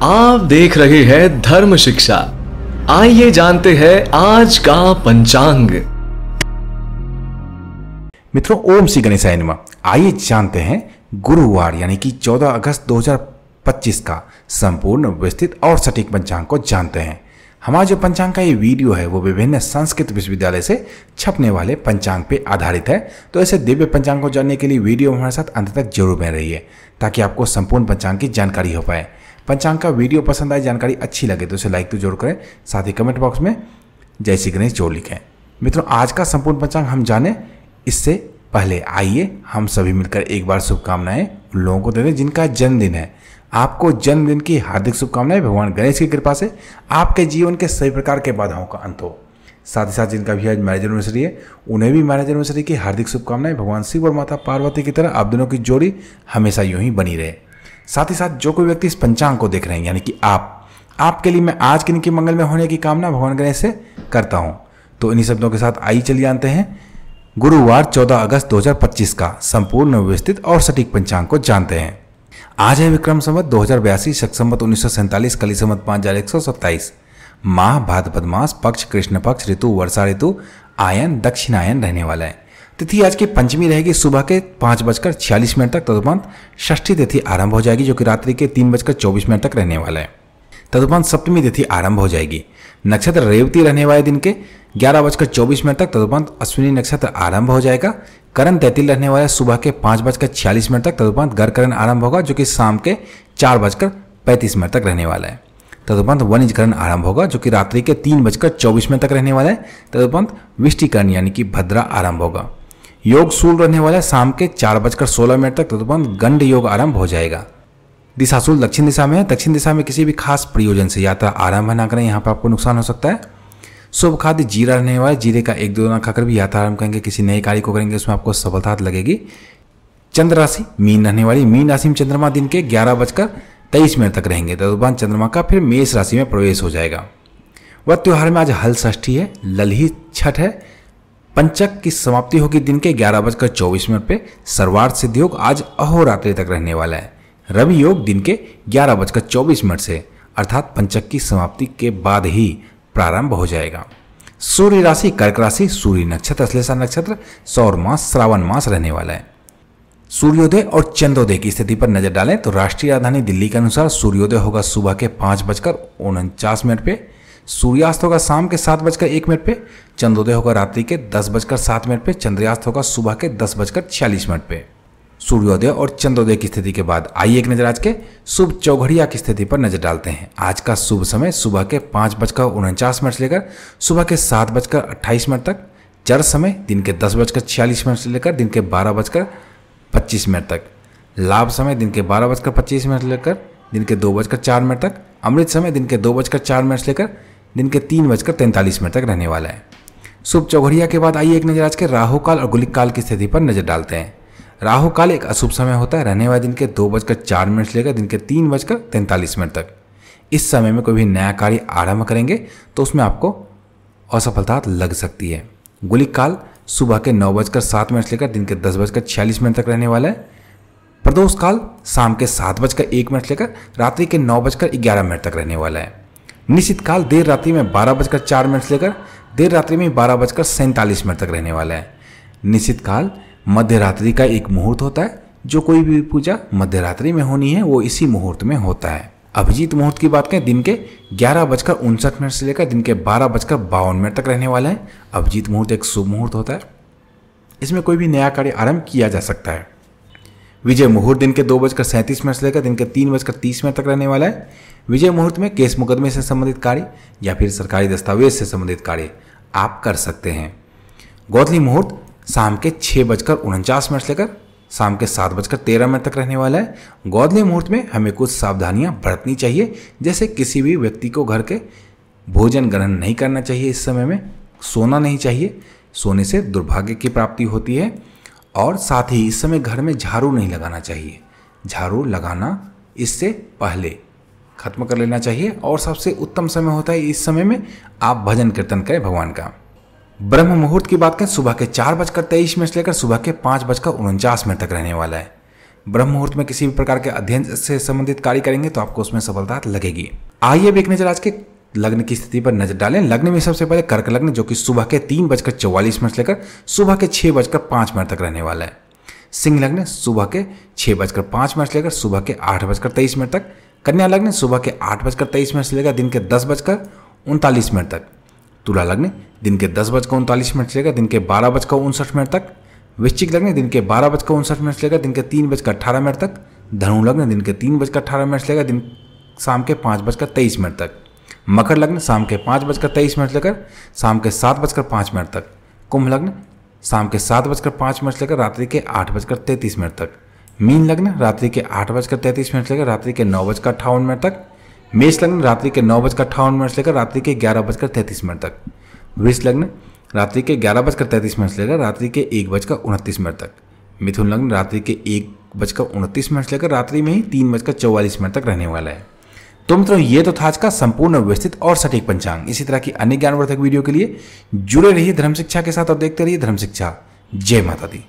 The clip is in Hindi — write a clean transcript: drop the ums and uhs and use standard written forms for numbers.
आप देख रहे हैं धर्म शिक्षा। आइए जानते हैं आज का पंचांग। मित्रों, ओम श्री गणेशाय नमः। आइए जानते हैं गुरुवार यानी कि 14 अगस्त 2025 का संपूर्ण विस्तृत और सटीक पंचांग को जानते हैं। हमारा जो पंचांग का ये वीडियो है वो विभिन्न संस्कृत विश्वविद्यालय से छपने वाले पंचांग पे आधारित है। तो ऐसे दिव्य पंचांग को जानने के लिए वीडियो हमारे साथ अंत तक जरूर बने रहिए ताकि आपको संपूर्ण पंचांग की जानकारी हो पाए। पंचांग का वीडियो पसंद आए, जानकारी अच्छी लगे तो इसे लाइक तो जरूर करें, साथ ही कमेंट बॉक्स में जय श्री गणेश जरूर लिखें। मित्रों, आज का संपूर्ण पंचांग हम जाने इससे पहले आइए हम सभी मिलकर एक बार शुभकामनाएं उन लोगों को दे दें जिनका जन्मदिन है। आपको जन्मदिन की हार्दिक शुभकामनाएं। भगवान गणेश की कृपा से आपके जीवन के सभी प्रकार के बाधाओं का अंत हो। साथ ही साथ जिनका भी आज मैरिज एनिवर्सरी है उन्हें भी मैरिज एनिवर्सरी की हार्दिक शुभकामनाएं। भगवान शिव और माता पार्वती की तरह आप दोनों की जोड़ी हमेशा यूं ही बनी रहे। साथ ही साथ जो कोई व्यक्ति इस पंचांग को देख रहे हैं यानी कि आपके लिए मैं आज के दिन की मंगल में होने की कामना भगवान गणेश से करता हूं। तो इन्हीं शब्दों के साथ आइए चलिए जानते हैं गुरुवार 14 अगस्त 2025 का संपूर्ण विस्तृत और सटीक पंचांग को जानते हैं। आज है विक्रम संवत 2082, शक संवत 1947, कली संवत 5127, माह भाद्रपद मास, पक्ष कृष्ण पक्ष, ऋतु वर्षा ऋतु, आयन दक्षिणायन रहने वाला है। तिथि आज की पंचमी रहेगी सुबह के 5:46 तक। तदुपरांत षष्ठी तिथि आरंभ हो जाएगी जो कि रात्रि के 3:24 तक रहने वाला है। तदुपरांत सप्तमी तिथि आरंभ हो जाएगी। नक्षत्र रेवती रहने वाले दिन के 11:24 तक। तदुपरांत अश्विनी नक्षत्र आरंभ हो जाएगा। करण तैतिल रहने वाला सुबह के 5:46 तक। तदुपरांत गर्करण आरंभ होगा जो कि शाम के 4:35 तक रहने वाला है। तदुपरांत वनिजकरण आरंभ होगा जो कि रात्रि के 3:24 तक रहने वाला है। तदुपरांत विष्टिकरण यानी कि भद्रा आरंभ होगा। योग शूल रहने वाला है शाम के 4:16 तक। तदुपरांत गंड योग आरंभ हो जाएगा। दिशाशूल दक्षिण दिशा में है। दक्षिण दिशा में किसी भी खास प्रयोजन से यात्रा आरंभ न करें, यहाँ पर आपको नुकसान हो सकता है। शुभ खाद्य जीरा रहने वाला है। जीरे का 1-2 दाना खाकर भी यात्रा आरंभ करेंगे। किसी नए कार्य को करेंगे उसमें आपको सफलता लगेगी। चंद्र राशि मीन रहने वाली। मीन राशि में चंद्रमा दिन के 11:23 तक रहेंगे। तदुपरांत चंद्रमा का फिर मेष राशि में प्रवेश हो जाएगा। वह त्योहार में आज हल षष्ठी है, ललही छठ है। पंचक की समाप्ति होगी दिन के 11:24 पे। सर्वार्थ सिद्ध योग आज अहोरात्रि तक रहने वाला है। रवि योग दिन के 11:24 से अर्थात पंचक की समाप्ति के बाद ही प्रारंभ हो जाएगा। सूर्य राशि कर्क राशि, सूर्य नक्षत्र अश्लेषा नक्षत्र, सौर मास श्रावण मास रहने वाला है। सूर्योदय और चंद्रोदय की स्थिति पर नजर डालें तो राष्ट्रीय राजधानी दिल्ली के अनुसार सूर्योदय होगा सुबह के 5:49 पे। सूर्यास्त होगा शाम के 7:01 पे। चंद्रोदय होगा रात्रि के 10:07 पे। चंद्रास्त होगा सुबह के 10:46 पे। सूर्योदय और चंद्रोदय की स्थिति के बाद आइए एक नजर आज के शुभ चौघड़िया की स्थिति पर नजर डालते हैं। आज का शुभ समय सुबह के 5:49 से लेकर सुबह के 7:28 तक। चर समय दिन के 10:46 से लेकर दिन के 12:25 तक। लाभ समय दिन के 12:25 से लेकर दिन के 2:04 तक। अमृत समय दिन के 2:04 से लेकर दिन के 3:43 तक रहने वाला है। शुभ चौघड़िया के बाद आइए एक नजर आज के राहु काल और गुलिक काल की स्थिति पर नजर डालते हैं। राहु काल एक अशुभ समय होता है, रहने वाला दिन के 2:04 से लेकर दिन के 3:43 तक। इस समय में कोई भी नया कार्य आरंभ करेंगे तो उसमें आपको असफलता लग सकती है। गुलिक काल सुबह के 9:07 से लेकर दिन के 10:46 तक रहने वाला है। प्रदोष काल शाम के 7:01 से लेकर रात्रि के 9:11 तक रहने वाला है। निश्चित काल देर रात्रि में 12:04 से लेकर देर रात्रि में 12:47 तक रहने वाला है। निश्चित काल मध्य रात्रि का एक मुहूर्त होता है। जो कोई भी पूजा मध्य रात्रि में होनी है वो इसी मुहूर्त में होता है। अभिजीत मुहूर्त की बात करें दिन के 11:59 से लेकर दिन के 12:52 तक रहने वाला है। अभिजीत मुहूर्त एक शुभ मुहूर्त होता है, इसमें कोई भी नया कार्य आरंभ किया जा सकता है। विजय मुहूर्त दिन के 2:37 से लेकर दिन के 3:30 तक रहने वाला है। विजय मुहूर्त में केस मुकदमे से संबंधित कार्य या फिर सरकारी दस्तावेज से संबंधित कार्य आप कर सकते हैं। गोधली मुहूर्त शाम के 6:49 से लेकर शाम के 7:13 तक रहने वाला है। गोधली मुहूर्त में हमें कुछ सावधानियां बरतनी चाहिए, जैसे किसी भी व्यक्ति को घर के भोजन ग्रहण नहीं करना चाहिए। इस समय में सोना नहीं चाहिए, सोने से दुर्भाग्य की प्राप्ति होती है। और साथ ही इस समय घर में झाड़ू नहीं लगाना चाहिए। झाड़ू लगाना इससे पहले खत्म कर लेना चाहिए। और सबसे उत्तम समय होता है इस समय में आप भजन कीर्तन करें भगवान का। ब्रह्म मुहूर्त की बात करें सुबह के 4:23 से लेकर सुबह के 5:49 तक रहने वाला है। ब्रह्म मुहूर्त में किसी भी प्रकार के अध्ययन से संबंधित कार्य करेंगे तो आपको उसमें सफलता लगेगी। आइए अब एक नजर आज के लग्न की स्थिति पर नजर डालें। लग्न में सबसे पहले कर्क लग्न, जो कि सुबह के 3:44 लेकर सुबह के 6:05 तक रहने वाला है। सिंह लग्न सुबह के 6:05 लेकर सुबह के 8:23 तक। कन्या लग्न सुबह के 8:23 से लेकर दिन के 10:39 तक। तुला लग्न दिन के 10:39 से लेकर दिन के 12:59 तक। वृश्चिक लग्न दिन के 12:59 से लेकर दिन के 3:18 तक। धनु लग्न दिन के 3:18 से लेकर दिन शाम के 5:23 तक। मकर लग्न शाम के 5:23 से लेकर शाम के 7:05 तक। कुंभ लग्न शाम के 7:05 से लेकर रात्रि के 8:33 तक। मीन लग्न रात्रि के 8:33 से लेकर रात्रि के 9:58 तक। मेष लग्न रात्रि के 9:58 से लेकर रात्रि के 11:33 तक। वृष लग्न रात्रि के 11:33 से लेकर रात्रि के 1:29 तक। मिथुन लग्न रात्रि के 1:29 से लेकर रात्रि में ही 3:44 तक रहने वाला है। तो मित्रों, ये तो था आज का संपूर्ण व्यवस्थित और सटीक पंचांग। इसी तरह की अन्य ज्ञानवर्धक वीडियो के लिए जुड़े रहिए धर्म शिक्षा के साथ और देखते रहिए धर्म शिक्षा। जय माता दी।